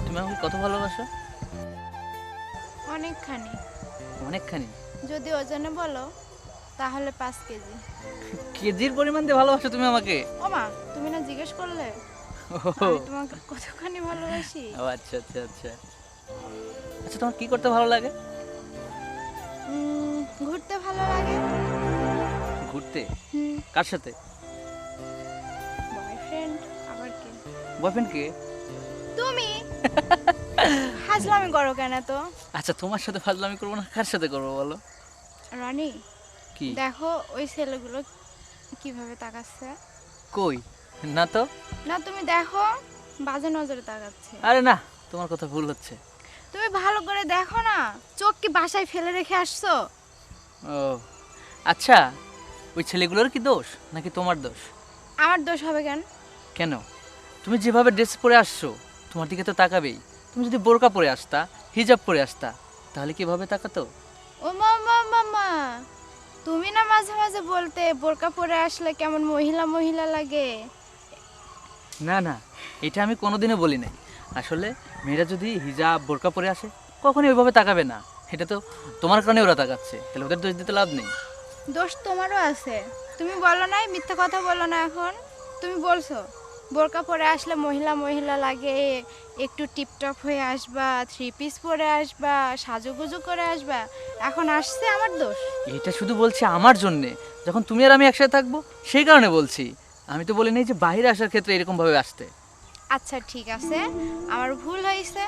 তুমি আমাকে কত ভালোবাসো? অনেকখানি। অনেকখানি? যদি ওজনে বলো তাহলে 5 কেজি। কেজির পরিমাণ দিয়ে ভালোবাসো তুমি আমাকে? ও মা, তুমি না জিজ্ঞেস করলে ও আমি তোমাকে কতখানি ভালোবাসি? ও আচ্ছা আচ্ছা আচ্ছা। আচ্ছা তোমার কি করতে ভালো লাগে? ঘুরতে ভালো লাগে। ঘুরতে? হুম। কার সাথে? বয়ফ্রেন্ড আবার কি? বয়ফ্রেন্ড কে? তুমি হাজলামি করো কেন তো? আচ্ছা তোমার সাথে ফাজলামি করবো না কার সাথে করবো বলো? রানী, কি? দেখো ওই ছেলেগুলো কিভাবে তাকাচ্ছে। কই? না তো। না তুমি দেখো, বাজে নজরে তাকাচ্ছে। আরে না, তোমার কথা ভুল হচ্ছে। তুমি ভালো করে দেখো না, চোখ কি বাসায় ফেলে রেখে আসছো? ও আচ্ছা, ওই ছেলেগুলোর কি দোষ নাকি তোমার দোষ? আমার দোষ হবে কেন? কেন? তুমি যেভাবে ড্রেস পরে আসছো তোমার দিকে তো তাকাবেই। তুমি যদি বোরকা পরে আসতা, হিজাব পরে আসতা, তাহলে কিভাবে তাকাতো? ও মামা মামা, তুমি না মাঝে মাঝে বলতে বোরকা পরে আসলে কেমন মহিলা মহিলা লাগে। না না, এটা আমি কোনোদিনও বলি নাই। আসলে মেয়েরা যদি হিজাব বোরকা পরে আসে কখনোই ওইভাবে তাকাবে না। এটা তো তোমার কারণে ওরা তাকাচ্ছে, তাহলে ওদের দোষ দিতে লাভ নেই। দোষ তোমারও আছে। তুমি বলো নাই, মিথ্যা কথা বলো না এখন। তুমি বলছো বোরকা পরে আসলে মহিলা মহিলা লাগে, একটু টিপটপ হয়ে আসবা, 3 পিস পরে আসবা, সাজুগুজু করে আসবা। এখন আসছে আমার দোষ? এটা শুধু বলছি আমার জন্যে, যখন তুমি আর আমি একসাথে থাকবো সেই কারণে বলছি। আমি তো বলি নাই যে বাইরে আসার ক্ষেত্রে এরকমভাবে আসতে। আচ্ছা ঠিক আছে, আমার ভুল হয়েছে।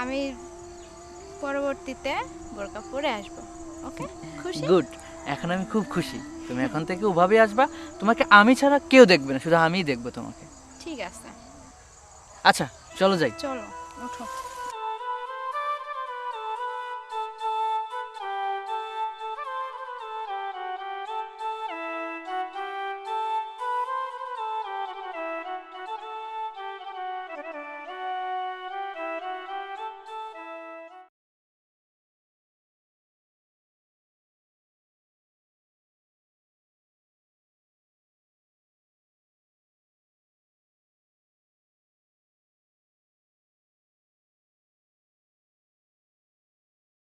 আমি পরবর্তীতে বোরকা পরে আসবো। ওকে, খুশি? গুড। এখন আমি খুব খুশি। তুমি এখন থেকে ওভাবে আসবা, তোমাকে আমি ছাড়া কেউ দেখবে না, শুধু আমিই দেখবো তোমাকে। ঠিক আছে, আচ্ছা চলো যাই। চলো ওঠো।